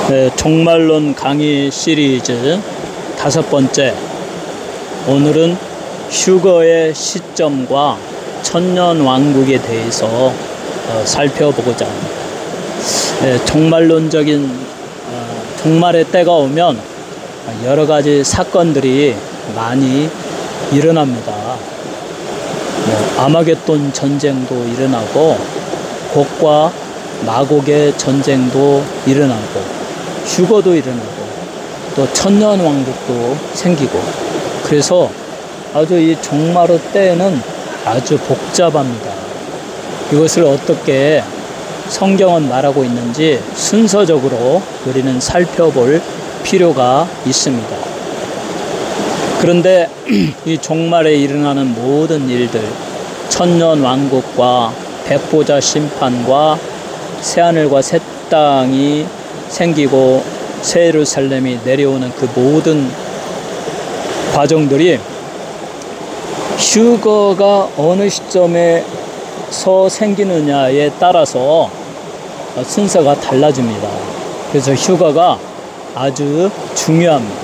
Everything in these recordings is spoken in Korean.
네, 종말론 강의 시리즈 5번째. 오늘은 휴거의 시점과 천년왕국에 대해서 살펴보고자 합니다. 네, 종말론적인 종말의 때가 오면 여러가지 사건들이 많이 일어납니다. 아마겟돈 전쟁도 일어나고 곡과 마곡의 전쟁도 일어나고 휴거도 일어나고 또 천년왕국도 생기고, 그래서 아주 이 종말의 때에는 아주 복잡합니다. 이것을 어떻게 성경은 말하고 있는지 순서적으로 우리는 살펴볼 필요가 있습니다. 그런데 이 종말에 일어나는 모든 일들, 천년왕국과 백보자 심판과 새하늘과 새 땅이 생기고 새 예루살렘이 내려오는 그 모든 과정들이 휴거가 어느 시점에서 생기느냐에 따라서 순서가 달라집니다. 그래서 휴거가 아주 중요합니다.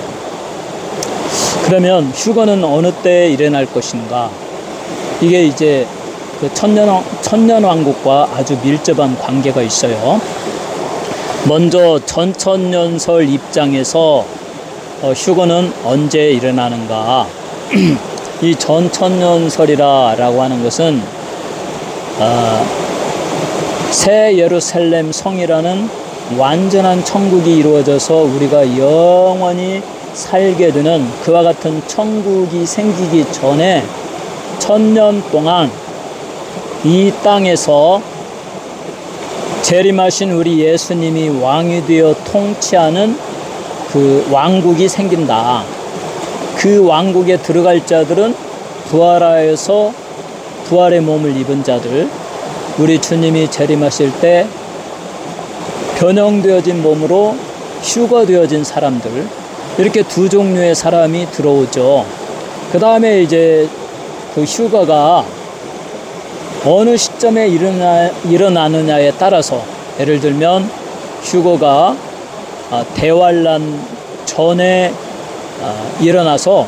그러면 휴거는 어느 때에 일어날 것인가? 이게 이제 그 천년왕국과 아주 밀접한 관계가 있어요. 먼저 전천년설 입장에서 휴거는 언제 일어나는가? 이 전천년설이라고 하는 것은 새 예루살렘 성이라는 완전한 천국이 이루어져서 우리가 영원히 살게 되는 그와 같은 천국이 생기기 전에 1000년 동안 이 땅에서 재림하신 우리 예수님이 왕이 되어 통치하는 그 왕국이 생긴다. 그 왕국에 들어갈 자들은 부활하여서 부활의 몸을 입은 자들, 우리 주님이 재림하실 때 변형되어진 몸으로 휴거되어진 사람들, 이렇게 두 종류의 사람이 들어오죠. 그 다음에 이제 그 휴거가 어느 시점에 일어나느냐에 따라서, 예를 들면 휴거가 대환란 전에 일어나서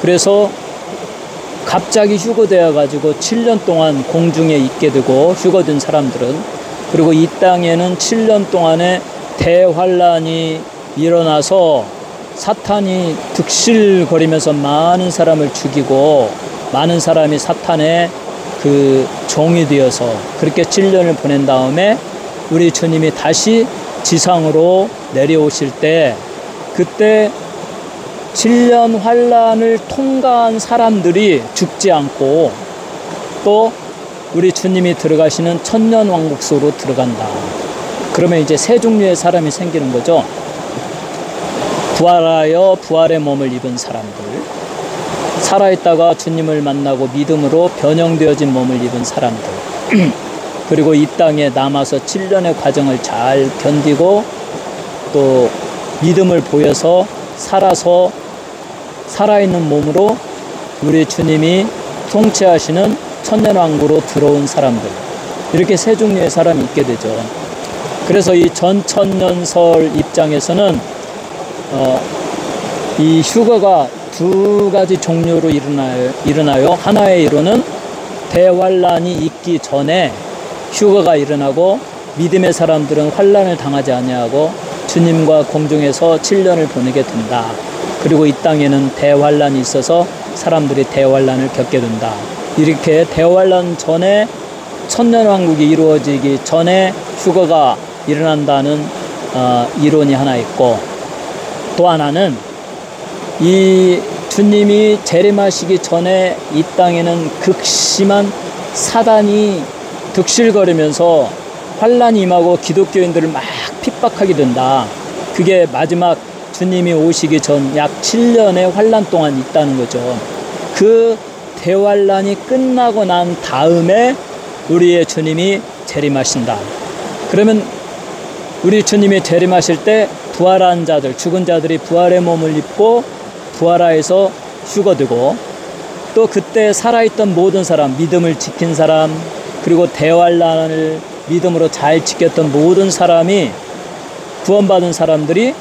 그래서 갑자기 휴거되어 가지고 7년 동안 공중에 있게 되고 휴거된 사람들은, 그리고 이 땅에는 7년 동안에 대환란이 일어나서 사탄이 득실거리면서 많은 사람을 죽이고 많은 사람이 사탄의 그 종이 되어서 그렇게 7년을 보낸 다음에 우리 주님이 다시 지상으로 내려오실 때, 그때 7년 환란을 통과한 사람들이 죽지 않고 또 우리 주님이 들어가시는 천년왕국 속으로 들어간다. 그러면 이제 세 종류의 사람이 생기는 거죠. 부활하여 부활의 몸을 입은 사람들, 살아있다가 주님을 만나고 믿음으로 변형되어진 몸을 입은 사람들, 그리고 이 땅에 남아서 7년의 과정을 잘 견디고 또 믿음을 보여서 살아서 살아있는 몸으로 우리 주님이 통치하시는 천년왕국으로 들어온 사람들, 이렇게 세 종류의 사람이 있게 되죠. 그래서 이 전천년설 입장에서는 이 휴거가 두 가지 종류로 일어나요. 하나의 이론은 대환란이 있기 전에 휴거가 일어나고 믿음의 사람들은 환란을 당하지 아니하고 주님과 공중에서 7년을 보내게 된다. 그리고 이 땅에는 대환란이 있어서 사람들이 대환란을 겪게 된다. 이렇게 대환란 전에 천년왕국이 이루어지기 전에 휴거가 일어난다는 이론이 하나 있고, 또 하나는 이 주님이 재림하시기 전에 이 땅에는 극심한 사단이 득실거리면서 환란이 임하고 기독교인들을 막 핍박하게 된다. 그게 마지막 주님이 오시기 전 약 7년의 환란 동안 있다는 거죠. 그 대환란이 끝나고 난 다음에 우리의 주님이 재림하신다. 그러면 우리 주님이 재림하실 때 부활한 자들, 죽은 자들이 부활의 몸을 입고 부활하여서 휴거되고, 또 그때 살아있던 모든 사람, 믿음을 지킨 사람, 그리고 대환란을 믿음으로 잘 지켰던 모든 사람이 구원받은 사람들이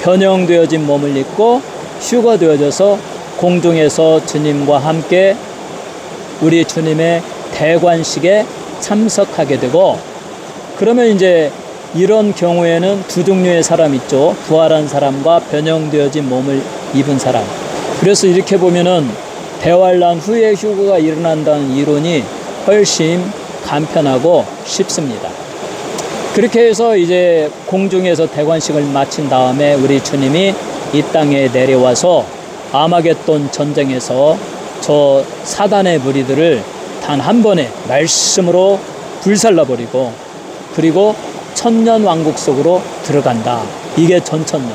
변형되어진 몸을 입고 휴거되어져서 공중에서 주님과 함께 우리 주님의 대관식에 참석하게 되고, 그러면 이제 이런 경우에는 두 종류의 사람 있죠. 부활한 사람과 변형되어진 몸을 입은 사람. 그래서 이렇게 보면은 대환란 후에 휴거가 일어난다는 이론이 훨씬 간편하고 쉽습니다. 그렇게 해서 이제 공중에서 대관식을 마친 다음에 우리 주님이 이 땅에 내려와서 아마겟돈 전쟁에서 저 사단의 무리들을 단 한 번에 말씀으로 불살라버리고, 그리고 천년 왕국 속으로 들어간다. 이게 전천년.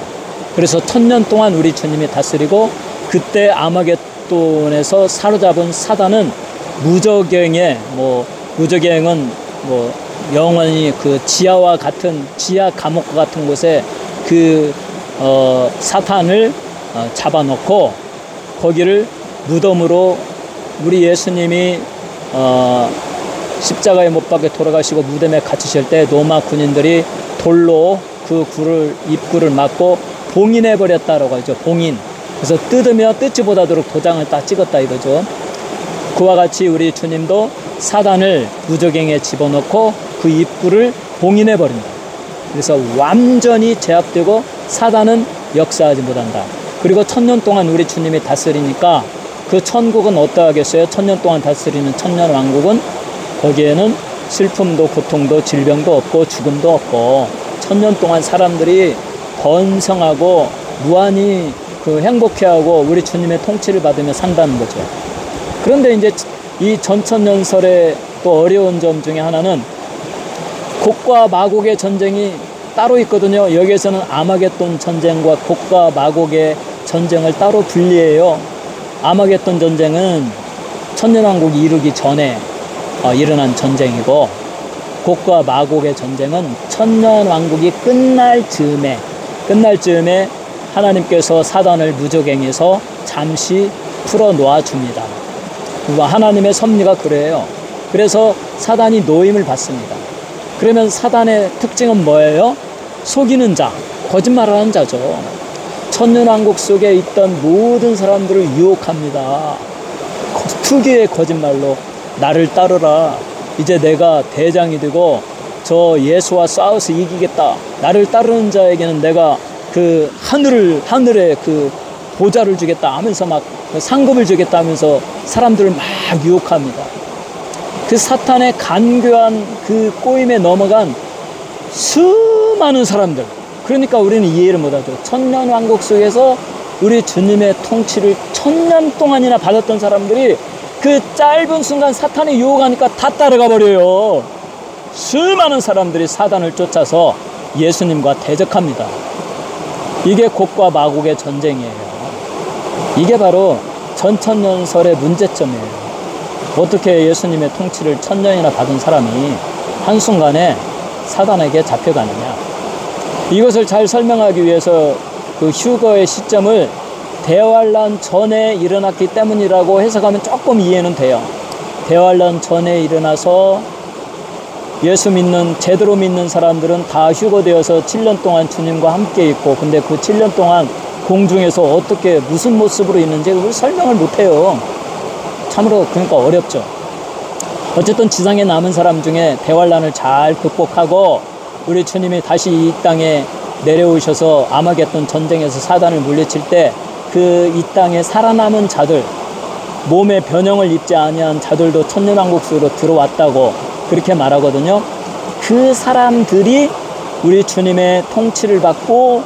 그래서 1000년 동안 우리 주님이 다스리고, 그때 아마겟돈에서 사로잡은 사단은 무저갱에, 무저갱은 영원히 그 지하와 같은, 지하 감옥과 같은 곳에 그 사탄을 잡아놓고 거기를 무덤으로, 우리 예수님이 십자가에 못 박혀 돌아가시고 무덤에 갇히실 때 로마 군인들이 돌로 그 입구를 막고 봉인해 버렸다라고 하죠. 봉인. 그래서 뜯으며 뜯지 못하도록 도장을 딱 찍었다 이거죠. 그와 같이 우리 주님도 사단을 무저갱에 집어넣고 그 입구를 봉인해 버린다. 그래서 완전히 제압되고 사단은 역사하지 못한다. 그리고 1000년 동안 우리 주님이 다스리니까 그 천국은 어떠하겠어요? 1000년 동안 다스리는 천년 왕국은 거기에는 슬픔도 고통도 질병도 없고 죽음도 없고 1000년 동안 사람들이 번성하고 무한히 그 행복해하고 우리 주님의 통치를 받으며 산다는 거죠. 그런데 이제 이 전천년설의 또 어려운 점 중에 하나는 곡과 마곡의 전쟁이 따로 있거든요. 여기에서는 아마겟돈 전쟁과 곡과 마곡의 전쟁을 따로 분리해요. 아마겟돈 전쟁은 천년왕국이 이르기 전에 일어난 전쟁이고, 곡과 마곡의 전쟁은 천년왕국이 끝날 즈음에 하나님께서 사단을 무저갱에서 잠시 풀어놓아 줍니다. 하나님의 섭리가 그래요. 그래서 사단이 노임을 받습니다. 그러면 사단의 특징은 뭐예요? 속이는 자, 거짓말하는 자죠. 천년왕국 속에 있던 모든 사람들을 유혹합니다. 특유의 거짓말로 나를 따르라. 이제 내가 대장이 되고 저 예수와 싸워서 이기겠다. 나를 따르는 자에게는 내가 그 하늘에 그 보좌를 주겠다 하면서 막 상급을 주겠다 하면서 사람들을 막 유혹합니다. 그 사탄의 간교한 그 꼬임에 넘어간 수많은 사람들. 그러니까 우리는 이해를 못하죠. 천년왕국 속에서 우리 주님의 통치를 1000년 동안이나 받았던 사람들이 그 짧은 순간 사탄이 유혹하니까 다 따라가 버려요. 수많은 사람들이 사단을 쫓아서 예수님과 대적합니다. 이게 곡과 마곡의 전쟁이에요. 이게 바로 전천년설의 문제점이에요. 어떻게 예수님의 통치를 1000년이나 받은 사람이 한순간에 사단에게 잡혀가느냐. 이것을 잘 설명하기 위해서 그 휴거의 시점을 대환란 전에 일어났기 때문이라고 해석하면 조금 이해는 돼요. 대환란 전에 일어나서 예수 믿는, 제대로 믿는 사람들은 다 휴거되어서 7년 동안 주님과 함께 있고, 근데 그 7년 동안 공중에서 어떻게 무슨 모습으로 있는지 그걸 설명을 못해요. 참으로 그러니까 어렵죠. 어쨌든 지상에 남은 사람 중에 대환란을 잘 극복하고 우리 주님이 다시 이 땅에 내려오셔서 아마겟돈 전쟁에서 사단을 물리칠 때 그 이 땅에 살아남은 자들, 몸에 변형을 입지 아니한 자들도 천년왕국 속으로 들어왔다고 그렇게 말하거든요. 그 사람들이 우리 주님의 통치를 받고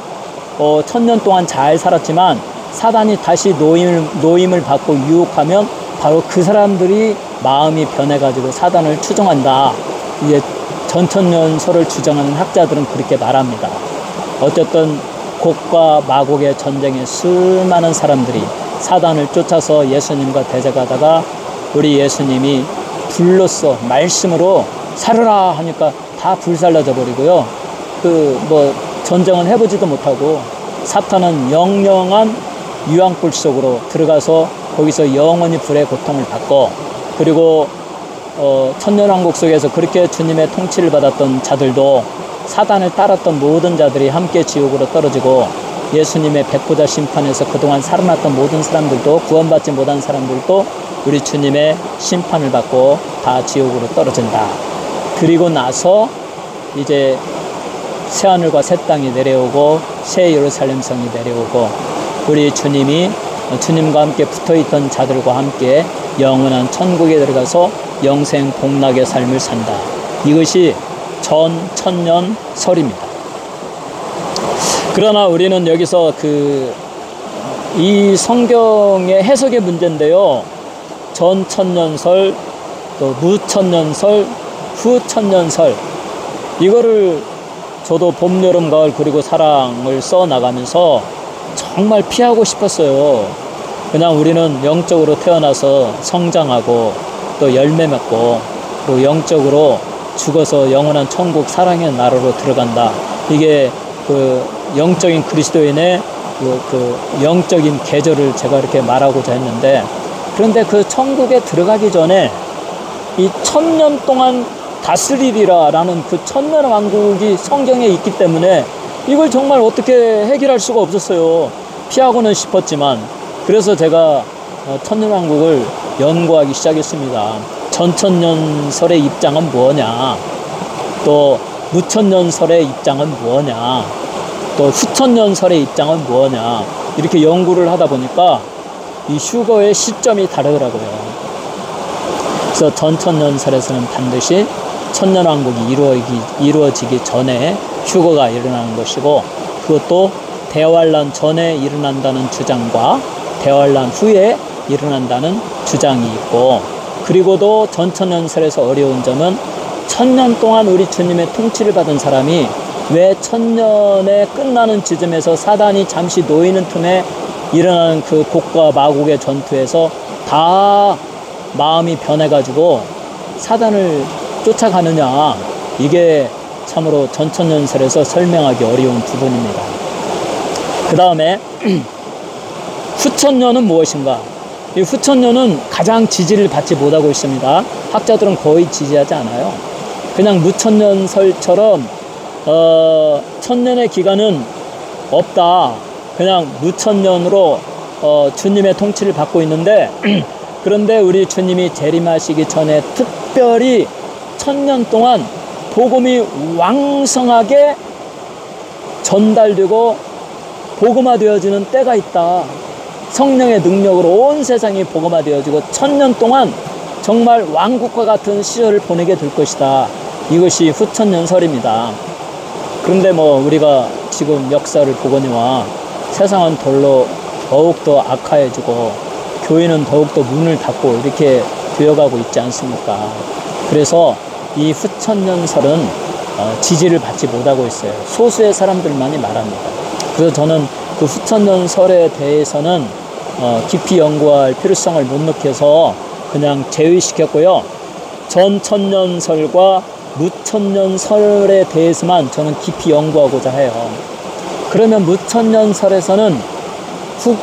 1000년 동안 잘 살았지만 사단이 다시 노임을 받고 유혹하면 바로 그 사람들이 마음이 변해가지고 사단을 추종한다. 이제 전천년설을 주장하는 학자들은 그렇게 말합니다. 어쨌든 곡과 마곡의 전쟁에 수많은 사람들이 사단을 쫓아서 예수님과 대적하다가 우리 예수님이 불로써 말씀으로 살아라 하니까 다 불살라져 버리고요. 전쟁은 해보지도 못하고 사탄은 영영한 유황불 속으로 들어가서 거기서 영원히 불의 고통을 받고, 그리고 천년왕국 속에서 그렇게 주님의 통치를 받았던 자들도 사단을 따랐던 모든 자들이 함께 지옥으로 떨어지고 예수님의 백보자 심판에서 그동안 살아났던 모든 사람들도 구원받지 못한 사람들도 우리 주님의 심판을 받고 다 지옥으로 떨어진다. 그리고 나서 이제 새하늘과 새 땅이 내려오고 새 예루살렘 성이 내려오고 우리 주님이 주님과 함께 붙어있던 자들과 함께 영원한 천국에 들어가서 영생 복락의 삶을 산다. 이것이 전천년설입니다. 그러나 우리는 여기서 이 성경의 해석의 문제인데요. 전천년설, 또 무천년설, 후천년설, 이거를 저도 봄, 여름, 가을 그리고 사랑을 써나가면서 정말 피하고 싶었어요. 그냥 우리는 영적으로 태어나서 성장하고 또 열매 맺고 또 영적으로 죽어서 영원한 천국 사랑의 나라로 들어간다. 이게 영적인 그리스도인의 영적인 계절을 제가 이렇게 말하고자 했는데, 그런데 그 천국에 들어가기 전에 이 1000년 동안 다스리리라 라는 그 천년 왕국이 성경에 있기 때문에 이걸 정말 어떻게 해결할 수가 없었어요. 피하고는 싶었지만. 그래서 제가 천년 왕국을 연구하기 시작했습니다. 전천년설의 입장은 뭐냐, 또 무천년설의 입장은 뭐냐, 또 후천년설의 입장은 뭐냐, 이렇게 연구를 하다 보니까 이 휴거의 시점이 다르더라고요. 그래서 전천년설에서는 반드시 천년왕국이 이루어지기 전에 휴거가 일어나는 것이고, 그것도 대환란 전에 일어난다는 주장과 대환란 후에 일어난다는 주장이 있고, 그리고도 전천년설에서 어려운 점은 1000년 동안 우리 주님의 통치를 받은 사람이 왜 1000년에 끝나는 지점에서 사단이 잠시 놓이는 틈에 일어나는 그 곡과 마곡의 전투에서 다 마음이 변해가지고 사단을 쫓아가느냐, 이게 참으로 전천년설에서 설명하기 어려운 부분입니다. 그 다음에 후천년은 무엇인가? 이 후천년은 가장 지지를 받지 못하고 있습니다. 학자들은 거의 지지하지 않아요. 그냥 무천년설처럼 1000년의 기간은 없다, 그냥 무천년으로 주님의 통치를 받고 있는데, 그런데 우리 주님이 재림하시기 전에 특별히 1000년 동안 복음이 왕성하게 전달되고 복음화되어지는 때가 있다. 성령의 능력으로 온 세상이 복음화되어지고 1000년 동안 정말 왕국과 같은 시절을 보내게 될 것이다. 이것이 후천년설입니다. 그런데 우리가 지금 역사를 보거니와 세상은 더욱더 악화해지고 교회는 더욱더 문을 닫고 이렇게 되어가고 있지 않습니까? 그래서 이 후천년설은 지지를 받지 못하고 있어요. 소수의 사람들만이 말합니다. 그래서 저는 그 후천년설에 대해서는 깊이 연구할 필요성을 못 느껴서 그냥 제외시켰고요. 전천년설과 무천년설에 대해서만 저는 깊이 연구하고자 해요. 그러면 무천년설에서는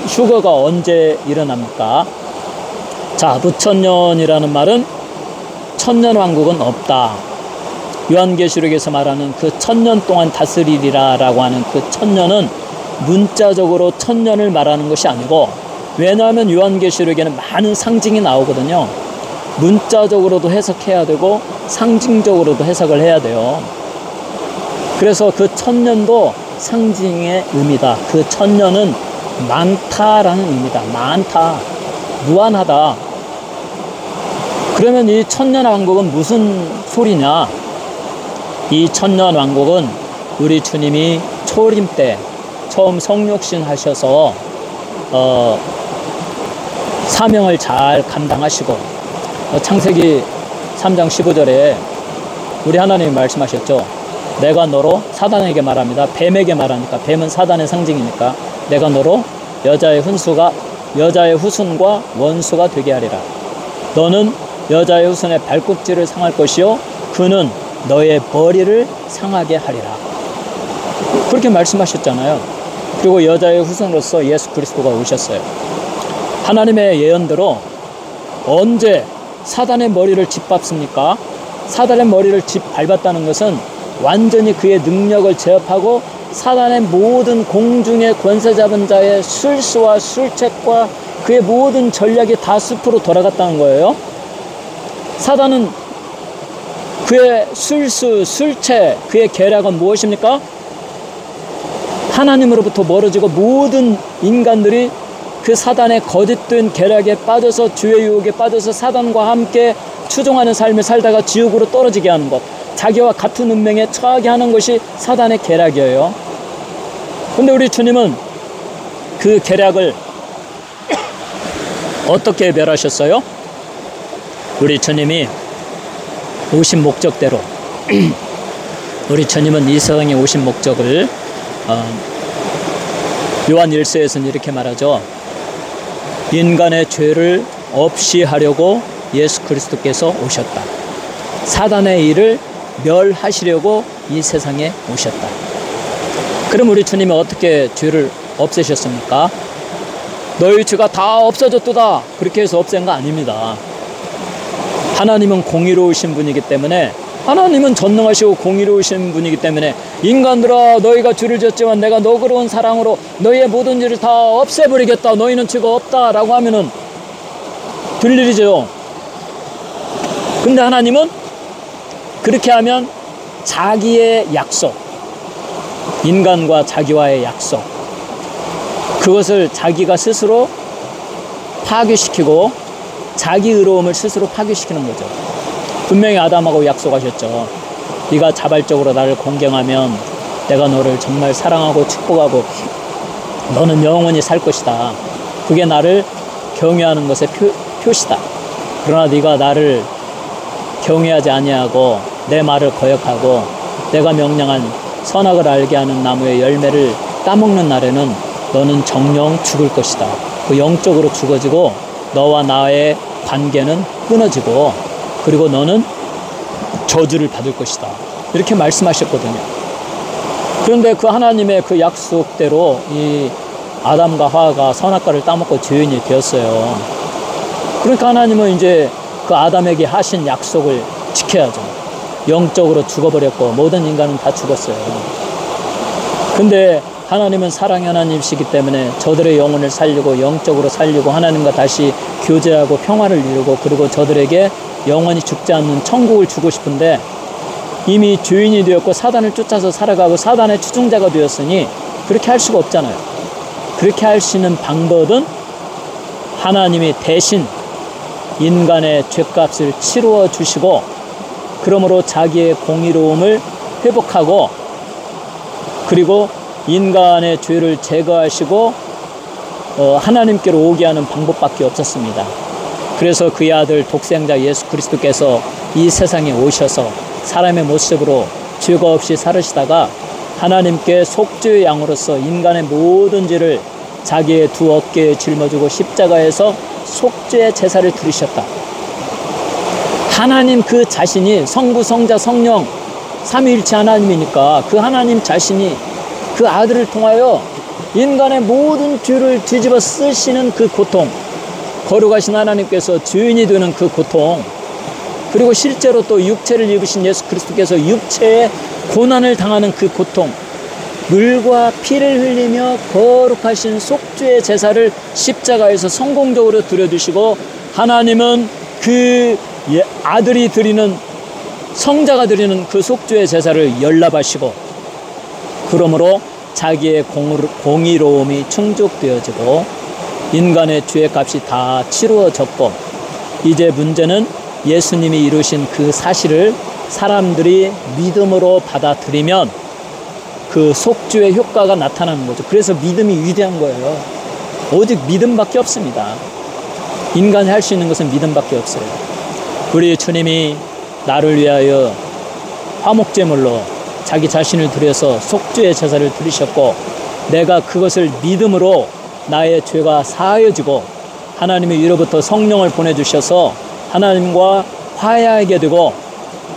휴거가 언제 일어납니까? 자, 무천년이라는 말은 천년왕국은 없다. 요한계시록에서 말하는 그 1000년 동안 다스리리라 라고 하는 그 1000년은 문자적으로 1000년을 말하는 것이 아니고, 왜냐하면 요한계시록에는 많은 상징이 나오거든요. 문자적으로도 해석해야 되고 상징적으로도 해석을 해야 돼요. 그래서 그 1000년도 상징의 의미다. 그 1000년은 많다라는 의미다. 많다, 무한하다. 그러면 이 1000년 왕국은 무슨 소리냐? 이 1000년 왕국은 우리 주님이 초림 때 처음 성육신 하셔서 사명을 잘 감당하시고, 창세기 3장 15절에 우리 하나님이 말씀하셨죠. 내가 너로, 사단에게 말합니다. 뱀에게 말하니까, 뱀은 사단의 상징이니까, 내가 너로 여자의 후손과 원수가 되게 하리라. 너는 여자의 후손의 발꿈치를 상할 것이요 그는 너의 머리를 상하게 하리라. 그렇게 말씀하셨잖아요. 그리고 여자의 후손으로서 예수 그리스도가 오셨어요. 하나님의 예언대로 언제 사단의 머리를 짓밟습니까? 사단의 머리를 밟았다는 것은 완전히 그의 능력을 제압하고 사단의 모든 공중의 권세 잡은 자의 술수와 술책과 그의 모든 전략이 다 숲으로 돌아갔다는 거예요. 사단은 그의 술수, 술책, 그의 계략은 무엇입니까? 하나님으로부터 멀어지고 모든 인간들이 그 사단의 거짓된 계략에 빠져서 주의 유혹에 빠져서 사단과 함께 추종하는 삶을 살다가 지옥으로 떨어지게 하는 것, 자기와 같은 운명에 처하게 하는 것이 사단의 계략이에요. 근데 우리 주님은 그 계략을 어떻게 멸하셨어요? 우리 주님이 오신 목적대로 우리 주님은 이 세상에 오신 목적을 요한 1서에서는 이렇게 말하죠. 인간의 죄를 없이 하려고 예수 그리스도께서 오셨다. 사단의 일을 멸하시려고 이 세상에 오셨다. 그럼 우리 주님이 어떻게 죄를 없애셨습니까? 너희 죄가 다 없어졌도다, 그렇게 해서 없앤 거 아닙니다. 하나님은 공의로우신 분이기 때문에, 하나님은 전능하시고 공의로우신 분이기 때문에 인간들아 너희가 죄를 지었지만 내가 너그러운 사랑으로 너희의 모든 죄를 다 없애버리겠다, 너희는 죄가 없다 라고 하면은 될 일이죠. 근데 하나님은 그렇게 하면 자기의 약속, 인간과 자기와의 약속, 그것을 자기가 스스로 파괴시키고 자기 의로움을 스스로 파괴시키는 거죠. 분명히 아담하고 약속하셨죠. 네가 자발적으로 나를 공경하면 내가 너를 정말 사랑하고 축복하고 너는 영원히 살 것이다. 그게 나를 경외하는 것의 표시다. 그러나 네가 나를 경외하지 아니하고 내 말을 거역하고 내가 명령한 선악을 알게 하는 나무의 열매를 따먹는 날에는 너는 정령 죽을 것이다. 그 영적으로 죽어지고 너와 나의 관계는 끊어지고 그리고 너는 저주를 받을 것이다. 이렇게 말씀하셨거든요. 그런데 그 하나님의 그 약속대로 이 아담과 하와가 선악과를 따먹고 죄인이 되었어요. 그러니까 하나님은 이제 그 아담에게 하신 약속을 지켜야죠. 영적으로 죽어버렸고 모든 인간은 다 죽었어요. 근데 하나님은 사랑의 하나님이시기 때문에 저들의 영혼을 살리고 영적으로 살리고 하나님과 다시 교제하고 평화를 이루고 그리고 저들에게 영원히 죽지 않는 천국을 주고 싶은데 이미 죄인이 되었고 사단을 쫓아서 살아가고 사단의 추종자가 되었으니 그렇게 할 수가 없잖아요. 그렇게 할 수 있는 방법은 하나님이 대신 인간의 죄값을 치루어 주시고 그러므로 자기의 공의로움을 회복하고 그리고 인간의 죄를 제거하시고 하나님께로 오게 하는 방법밖에 없었습니다. 그래서 그의 아들 독생자 예수 그리스도께서 이 세상에 오셔서 사람의 모습으로 죄가 없이 살으시다가 하나님께 속죄의 양으로서 인간의 모든 죄를 자기의 두 어깨에 짊어지고 십자가에서 속죄의 제사를 드리셨다. 하나님 그 자신이 성부, 성자, 성령 삼위일체 하나님이니까 그 하나님 자신이 그 아들을 통하여 인간의 모든 죄를 뒤집어 쓰시는 그 고통, 거룩하신 하나님께서 죄인이 되는 그 고통, 그리고 실제로 또 육체를 입으신 예수 그리스도께서 육체의 고난을 당하는 그 고통, 물과 피를 흘리며 거룩하신 속죄의 제사를 십자가에서 성공적으로 드려주시고 하나님은 그 아들이 드리는 성자가 드리는 그 속죄의 제사를 연납하시고 그러므로 자기의 공의로움이 충족되어지고 인간의 죄의 값이 다 치루어졌고 이제 문제는 예수님이 이루신 그 사실을 사람들이 믿음으로 받아들이면 그 속죄의 효과가 나타나는 거죠. 그래서 믿음이 위대한 거예요. 오직 믿음밖에 없습니다. 인간이 할 수 있는 것은 믿음밖에 없어요. 우리 주님이 나를 위하여 화목제물로 자기 자신을 드려서 속죄의 제사를 드리셨고 내가 그것을 믿음으로 나의 죄가 사하여지고 하나님이 위로부터 성령을 보내주셔서 하나님과 화해하게 되고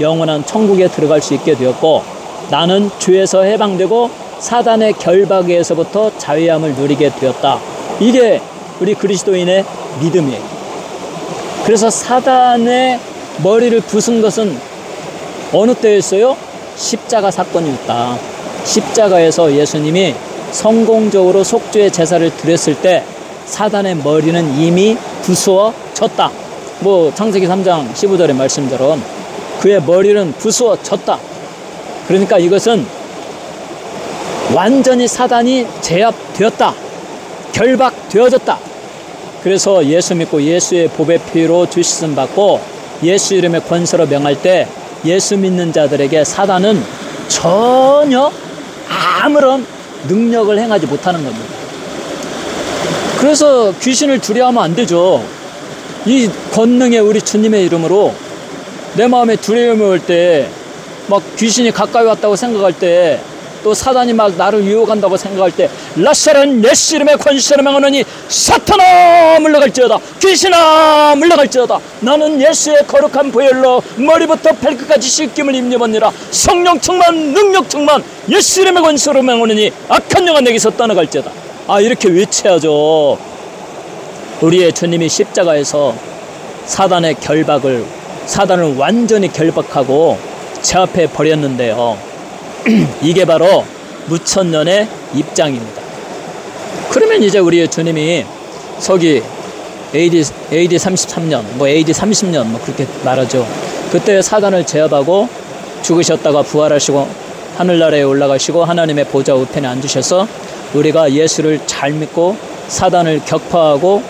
영원한 천국에 들어갈 수 있게 되었고 나는 죄에서 해방되고 사단의 결박에서부터 자유함을 누리게 되었다. 이게 우리 그리스도인의 믿음이에요. 그래서 사단의 머리를 부순 것은 어느 때였어요? 십자가 사건이었다. 십자가에서 예수님이 성공적으로 속죄의 제사를 드렸을 때 사단의 머리는 이미 부수어졌다. 창세기 3장 15절의 말씀대로 그의 머리는 부수어졌다. 그러니까 이것은 완전히 사단이 제압되었다. 결박되어졌다. 그래서 예수 믿고 예수의 보배 피로 주시씀 받고 예수 이름의 권세로 명할 때 예수 믿는 자들에게 사단은 전혀 아무런 능력을 행하지 못하는 겁니다. 그래서 귀신을 두려워하면 안 되죠. 이 권능의 우리 주님의 이름으로 내 마음에 두려움이 올 때, 막 귀신이 가까이 왔다고 생각할 때, 또 사단이 막 나를 유혹한다고 생각할 때, 라사란 예수 이름의 권세로 명하노니 사탄아 물러갈지어다, 귀신아 물러갈지어다, 나는 예수의 거룩한 보혈로 머리부터 발끝까지 씻김을 입념하니라. 성령 충만, 능력 충만, 예수 이름의 권세로 명하노니 악한 영은 내게서 떠나갈지어다. 이렇게 외쳐야죠. 우리의 주님이 십자가에서 사단의 결박을, 사단을 완전히 결박하고 제압해 버렸는데요. 이게 바로 무천년의 입장입니다. 그러면 이제 우리의 주님이 서기 AD 33년, AD 30년 그렇게 말하죠. 그때 사단을 제압하고 죽으셨다가 부활하시고 하늘나라에 올라가시고 하나님의 보좌 우편에 앉으셔서 우리가 예수를 잘 믿고 사단을 격파하고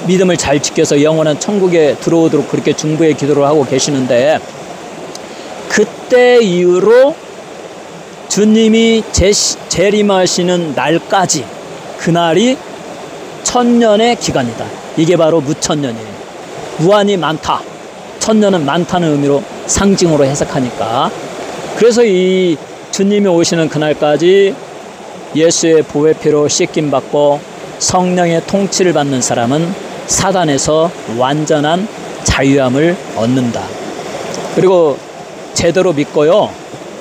믿음을 잘 지켜서 영원한 천국에 들어오도록 그렇게 중보의 기도를 하고 계시는데, 그때 이후로 주님이 재림하시는 날까지, 그날이 천년의 기간이다. 이게 바로 무천년이에요. 무한히 많다. 천년은 많다는 의미로 상징으로 해석하니까. 그래서 이 주님이 오시는 그날까지 예수의 보배피로 씻김받고 성령의 통치를 받는 사람은 사단에서 완전한 자유함을 얻는다. 그리고 제대로 믿고요,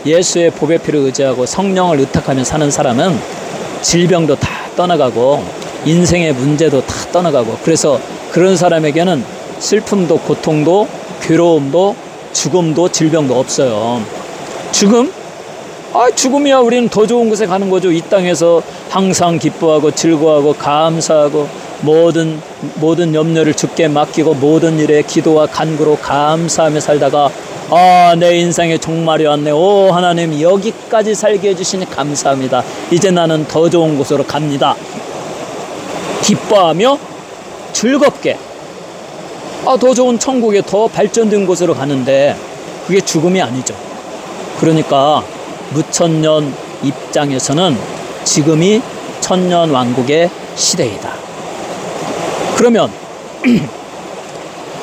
예수의 보배피를 의지하고 성령을 의탁하며 사는 사람은 질병도 다 떠나가고 인생의 문제도 다 떠나가고, 그래서 그런 사람에게는 슬픔도 고통도 괴로움도 죽음도 질병도 없어요. 죽음? 죽음이야 우리는 더 좋은 곳에 가는 거죠. 이 땅에서 항상 기뻐하고 즐거워하고 감사하고 모든 염려를 주께 맡기고 모든 일에 기도와 간구로 감사하며 살다가 내 인생의 종말이 왔네. 오 하나님, 여기까지 살게 해주시니 감사합니다. 이제 나는 더 좋은 곳으로 갑니다. 기뻐하며 즐겁게 더 좋은 천국에 더 발전된 곳으로 가는데 그게 죽음이 아니죠. 그러니까 무천년 입장에서는 지금이 천년왕국의 시대이다. 그러면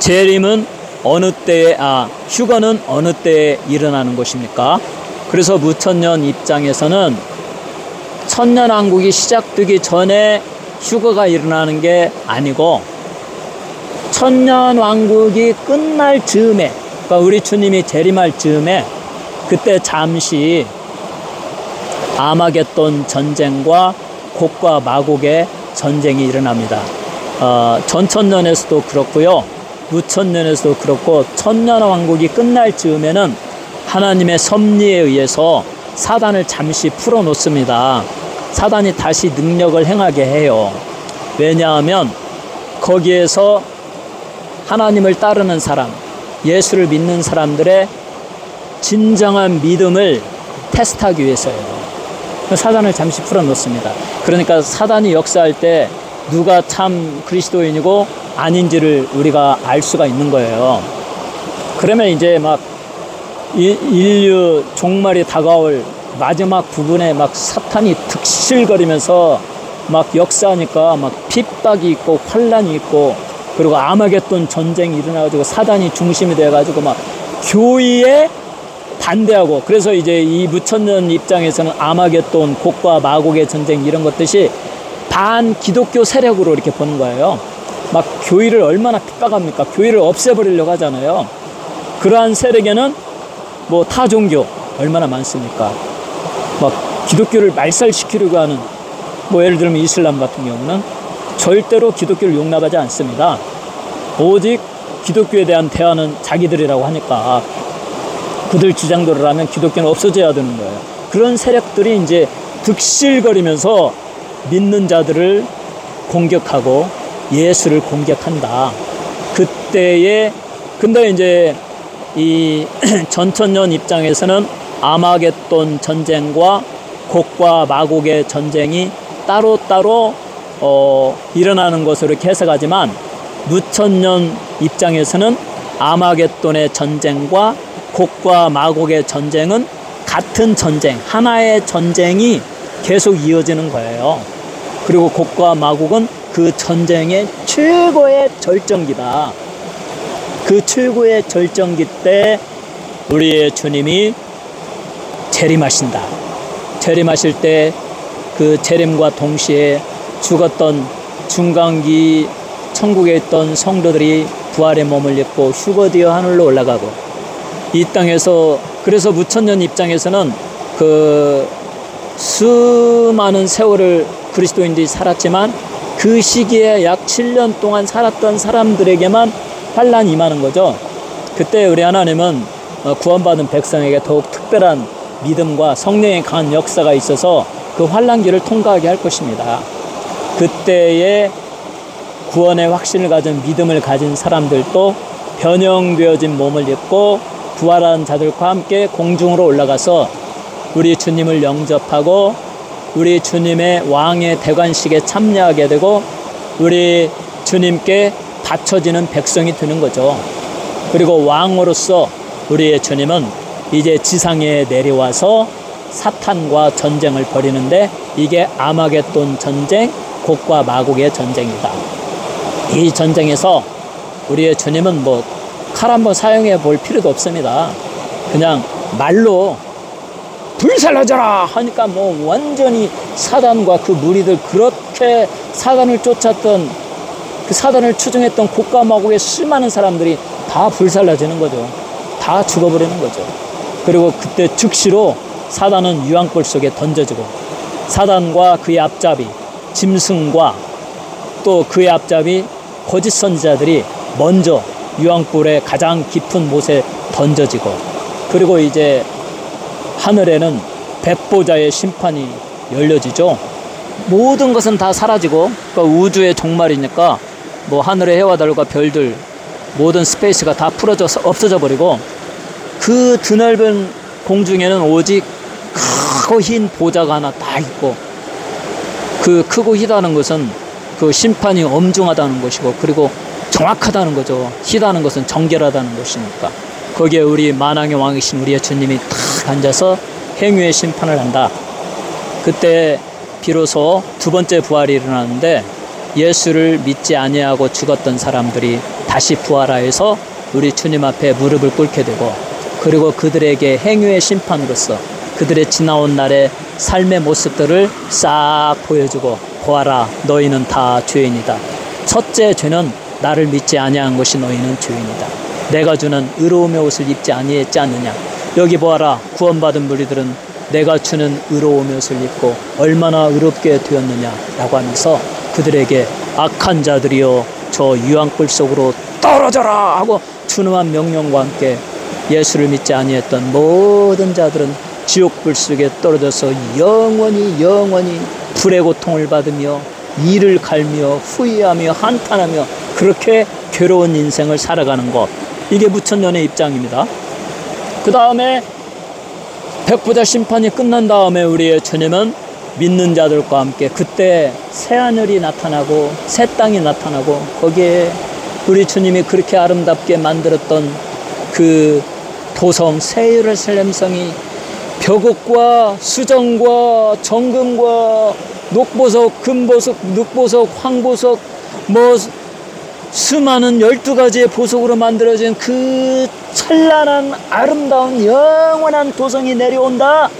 재림은 어느 때에, 휴거는 어느 때에 일어나는 것입니까? 그래서 무천년 입장에서는 천년왕국이 시작되기 전에 휴거가 일어나는 게 아니고, 천년왕국이 끝날 즈음에, 그러니까 우리 주님이 재림할 즈음에 그때 잠시 아마겟돈 전쟁과 곡과 마곡의 전쟁이 일어납니다. 전천년에서도 그렇고요, 무천년에서도 그렇고, 천년왕국이 끝날 즈음에는 하나님의 섭리에 의해서 사단을 잠시 풀어놓습니다. 사단이 다시 능력을 행하게 해요. 왜냐하면 거기에서 하나님을 따르는 사람, 예수를 믿는 사람들의 진정한 믿음을 테스트하기 위해서예요. 사단을 잠시 풀어놓습니다. 그러니까 사단이 역사할 때 누가 참 그리스도인이고 아닌지를 우리가 알 수가 있는 거예요. 그러면 이제 막 인류 종말이 다가올 마지막 부분에 막 사탄이 득실거리면서 막 역사하니까 막 핍박이 있고 환란이 있고, 그리고 아마겟돈 전쟁이 일어나가지고 사단이 중심이 돼가지고 막 교회에 반대하고, 그래서 이제 이 무천년 입장에서는 아마겟돈, 곡과 마곡의 전쟁 이런 것들이 반 기독교 세력으로 이렇게 보는 거예요. 막 교회를 얼마나 핍박합니까? 교회를 없애버리려고 하잖아요. 그러한 세력에는 타 종교 얼마나 많습니까? 막 기독교를 말살시키려고 하는, 예를 들면 이슬람 같은 경우는 절대로 기독교를 용납하지 않습니다. 오직 기독교에 대한 대화는 자기들이라고 하니까. 그들 주장대로라면 기독교는 없어져야 되는 거예요. 그런 세력들이 이제 득실거리면서 믿는 자들을 공격하고 예수를 공격한다. 그때에 근데 이제 이 전천년 입장에서는 아마겟돈 전쟁과 곡과 마곡의 전쟁이 따로따로 일어나는 것으로 이렇게 해석하지만 무천년 입장에서는 아마겟돈의 전쟁과 곡과 마곡의 전쟁은 같은 전쟁, 하나의 전쟁이 계속 이어지는 거예요. 그리고 곡과 마곡은 그 전쟁의 최고의 절정기다. 그 최고의 절정기 때 우리의 주님이 재림하신다. 재림하실 때 그 재림과 동시에 죽었던 중간기 천국에 있던 성도들이 부활의 몸을 입고 휴거되어 하늘로 올라가고 이 땅에서 그래서 무천년 입장에서는 그 수많은 세월을 그리스도인들이 살았지만 그 시기에 약 7년 동안 살았던 사람들에게만 환란이 임하는 거죠. 그때 우리 하나님은 구원받은 백성에게 더욱 특별한 믿음과 성령의 강한 역사가 있어서 그 환란기를 통과하게 할 것입니다. 그때에 구원의 확신을 가진 믿음을 가진 사람들도 변형되어진 몸을 입고 부활한 자들과 함께 공중으로 올라가서 우리 주님을 영접하고 우리 주님의 왕의 대관식에 참여하게 되고 우리 주님께 바쳐지는 백성이 되는 거죠. 그리고 왕으로서 우리의 주님은 이제 지상에 내려와서 사탄과 전쟁을 벌이는데 이게 아마겟돈 전쟁, 곡과 마곡의 전쟁이다. 이 전쟁에서 우리의 주님은 뭐 칼 한번 사용해 볼 필요도 없습니다. 그냥 말로 불살라져라 하니까 뭐 완전히 사단과 그 무리들 그렇게 사단을 쫓았던 그 사단을 추종했던 곡과 마곡의 수많은 사람들이 다 불살라지는 거죠. 다 죽어버리는 거죠. 그리고 그때 즉시로 사단은 유황불 속에 던져지고 사단과 그의 앞잡이 짐승과 또 그의 앞잡이 거짓 선지자들이 먼저 유황불의 가장 깊은 못에 던져지고 그리고 이제 하늘에는 백보자의 심판이 열려지죠. 모든 것은 다 사라지고 그러니까 우주의 종말이니까 뭐 하늘의 해와달과 별들 모든 스페이스가 다 풀어져서 없어져 버리고 그 드넓은 공중에는 오직 크고 흰 보좌가 하나 딱 있고 그 크고 희다는 것은 그 심판이 엄중하다는 것이고 그리고 정확하다는 거죠. 희다는 것은 정결하다는 것이니까 거기에 우리 만왕의 왕이신 우리의 주님이 탁 앉아서 행위의 심판을 한다. 그때 비로소 두 번째 부활이 일어나는데 예수를 믿지 아니하고 죽었던 사람들이 다시 부활하여서 우리 주님 앞에 무릎을 꿇게 되고 그리고 그들에게 행위의 심판으로서 그들의 지나온 날의 삶의 모습들을 싹 보여주고 보아라 너희는 다 죄인이다. 첫째 죄는 나를 믿지 아니한 것이 너희는 죄인이다. 내가 주는 의로움의 옷을 입지 아니했지 않느냐. 여기 보아라 구원받은 무리들은 내가 주는 의로움의 옷을 입고 얼마나 의롭게 되었느냐라고 하면서 그들에게 악한 자들이여 저 유황불 속으로 떨어져라 하고 준엄한 명령과 함께 예수를 믿지 아니했던 모든 자들은 지옥불 속에 떨어져서 영원히 불의 고통을 받으며 이를 갈며 후회하며 한탄하며 그렇게 괴로운 인생을 살아가는 것 이게 무천년의 입장입니다. 그 다음에 백보자 심판이 끝난 다음에 우리의 주님은 믿는 자들과 함께 그때 새하늘이 나타나고 새 땅이 나타나고 거기에 우리 주님이 그렇게 아름답게 만들었던 그 도성 새 예루살렘 성이 벽옥과 수정과 정금과 녹보석, 금보석, 늑보석, 황보석 뭐 수많은 12가지의 보석으로 만들어진 그 찬란한 아름다운 영원한 도성이 내려온다.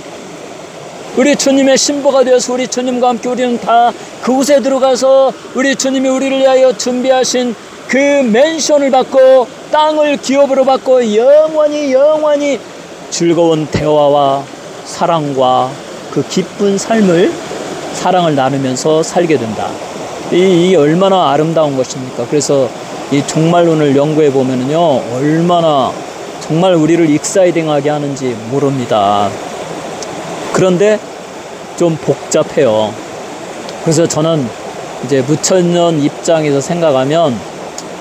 우리 주님의 신부가 되어서 우리 주님과 함께 우리는 다 그곳에 들어가서 우리 주님이 우리를 위하여 준비하신 그 맨션을 받고 땅을 기업으로 받고 영원히 즐거운 대화와 사랑과 그 기쁜 삶을 사랑을 나누면서 살게 된다. 이게 얼마나 아름다운 것입니까? 그래서 이 종말론을 연구해 보면은요, 얼마나 정말 우리를 익사이딩하게 하는지 모릅니다. 그런데 좀 복잡해요. 그래서 저는 이제 무천년 입장에서 생각하면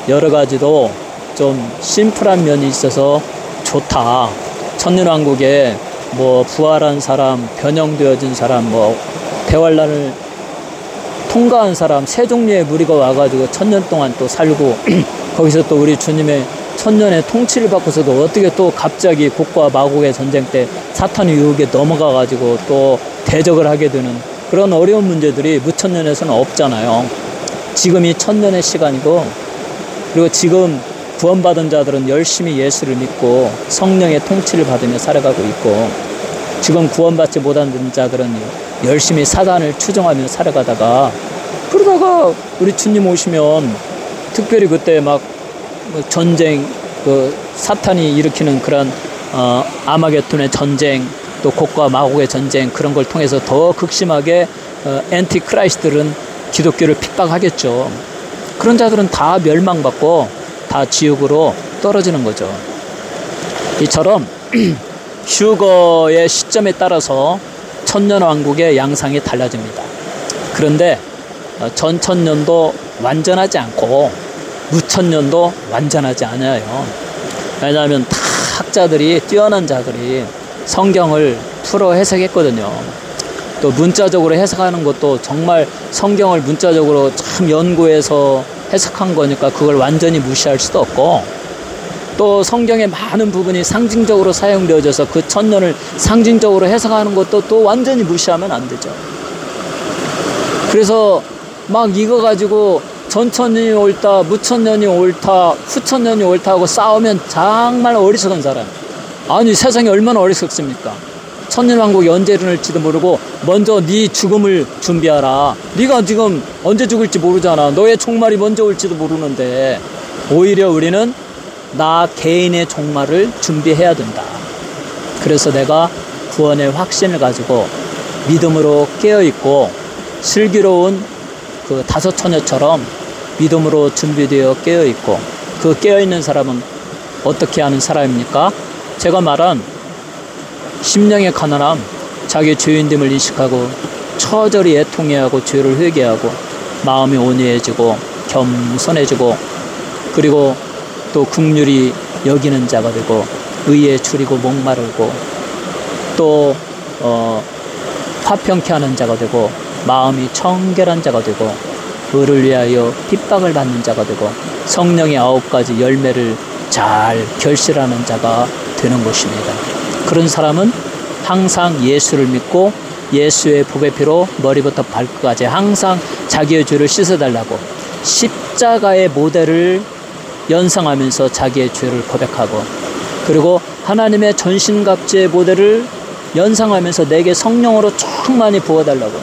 여러 가지로 좀 심플한 면이 있어서 좋다. 천년왕국에 뭐 부활한 사람, 변형되어진 사람, 뭐 대환란을 통과한 사람, 세 종류의 무리가 와가지고 천년 동안 또 살고 거기서 또 우리 주님의 천년의 통치를 받고서도 어떻게 또 갑자기 곡과 마곡의 전쟁 때 사탄의 유혹에 넘어가가지고 또 대적을 하게 되는 그런 어려운 문제들이 무천년에서는 없잖아요. 지금이 천년의 시간이고, 그리고 지금 구원받은 자들은 열심히 예수를 믿고 성령의 통치를 받으며 살아가고 있고, 지금 구원받지 못한 자들은 열심히 사단을 추종하며 살아가다가, 그러다가 우리 주님 오시면 특별히 그때 막 전쟁, 그 사탄이 일으키는 그런 아마겟돈의 전쟁, 또 곡과 마곡의 전쟁, 그런 걸 통해서 더 극심하게 엔티크라이스트들은 기독교를 핍박하겠죠. 그런 자들은 다 멸망받고 다 지옥으로 떨어지는 거죠. 이처럼 휴거의 시점에 따라서 천년왕국의 양상이 달라집니다. 그런데 전천년도 완전하지 않고 무천년도 완전하지 않아요. 왜냐하면 다 학자들이, 뛰어난 자들이 성경을 풀어 해석했거든요. 또 문자적으로 해석하는 것도 정말 성경을 문자적으로 참 연구해서 해석한 거니까 그걸 완전히 무시할 수도 없고, 또 성경의 많은 부분이 상징적으로 사용되어져서 그 천년을 상징적으로 해석하는 것도 또 완전히 무시하면 안 되죠. 그래서 막 이거 가지고 전천년이 옳다, 무천년이 옳다, 후천년이 옳다 하고 싸우면 정말 어리석은 사람. 아니, 세상이 얼마나 어리석습니까? 천년왕국이 언제 일어날지도 모르고 먼저 네 죽음을 준비하라. 네가 지금 언제 죽을지 모르잖아. 너의 종말이 먼저 올지도 모르는데, 오히려 우리는 나 개인의 종말을 준비해야 된다. 그래서 내가 구원의 확신을 가지고 믿음으로 깨어있고, 슬기로운 그 다섯 처녀처럼 믿음으로 준비되어 깨어있고, 그 깨어있는 사람은 어떻게 하는 사람입니까? 제가 말한 심령의 가난함, 자기 죄인됨을 인식하고 처절히 애통해하고 죄를 회개하고 마음이 온유해지고 겸손해지고, 그리고 또 긍휼히 여기는 자가 되고 의에 줄이고 목마르고 또 화평케 하는 자가 되고 마음이 청결한 자가 되고 의를 위하여 핍박을 받는 자가 되고 성령의 9가지 열매를 잘 결실하는 자가 되는 것입니다. 그런 사람은 항상 예수를 믿고 예수의 보배 피로 머리부터 발끝까지 항상 자기의 죄를 씻어달라고 십자가의 모델을 연상하면서 자기의 죄를 고백하고, 그리고 하나님의 전신갑주의 모델을 연상하면서 내게 성령으로 충만히 부어달라고,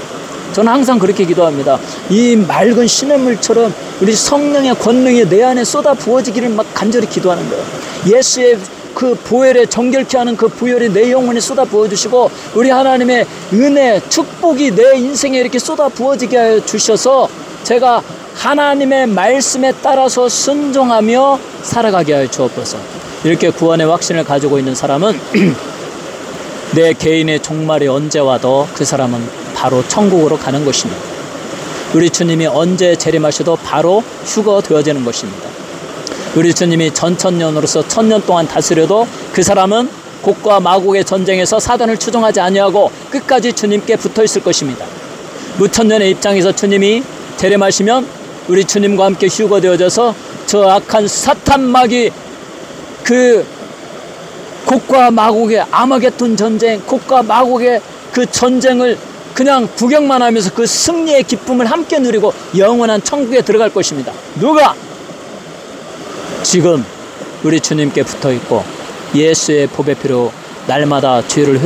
저는 항상 그렇게 기도합니다. 이 맑은 시냇물처럼 우리 성령의 권능이 내 안에 쏟아 부어지기를 막 간절히 기도하는 거예요. 예수의 그 보혈에 정결케 하는 그 보혈이 내 영혼에 쏟아 부어주시고, 우리 하나님의 은혜, 축복이 내 인생에 이렇게 쏟아 부어지게 하여 주셔서 제가 하나님의 말씀에 따라서 순종하며 살아가게 하여 주옵소서. 이렇게 구원의 확신을 가지고 있는 사람은 내 개인의 종말이 언제 와도 그 사람은 바로 천국으로 가는 것입니다. 우리 주님이 언제 재림하셔도 바로 휴거되어지는 것입니다. 우리 주님이 전천년으로서 천년 동안 다스려도 그 사람은 곡과 마곡의 전쟁에서 사단을 추종하지 아니하고 끝까지 주님께 붙어 있을 것입니다. 무천년의 입장에서 주님이 재림하시면 우리 주님과 함께 휴거되어져서 저 악한 사탄마귀 그 곡과 마곡의 아마겟돈 전쟁, 곡과 마곡의 그 전쟁을 그냥 구경만 하면서 그 승리의 기쁨을 함께 누리고 영원한 천국에 들어갈 것입니다. 누가? 지금 우리 주님께 붙어있고 예수의 보배 피로 날마다 죄를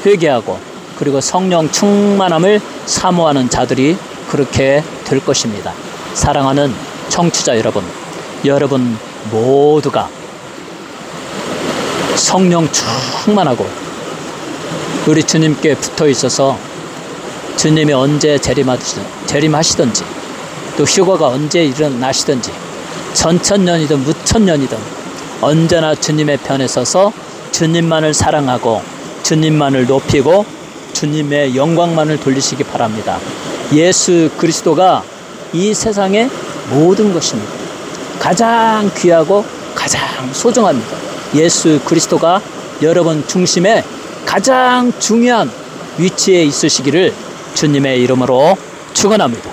회개하고 그리고 성령 충만함을 사모하는 자들이 그렇게 될 것입니다. 사랑하는 청취자 여러분, 여러분 모두가 성령 충만하고 우리 주님께 붙어 있어서 주님이 언제 재림하시든지 또 휴거가 언제 일어나시든지 전천년이든 무천년이든 언제나 주님의 편에 서서 주님만을 사랑하고 주님만을 높이고 주님의 영광만을 돌리시기 바랍니다. 예수 그리스도가 이 세상의 모든 것입니다. 가장 귀하고 가장 소중합니다. 예수 그리스도가 여러분 중심에 가장 중요한 위치에 있으시기를 주님의 이름으로 축원합니다.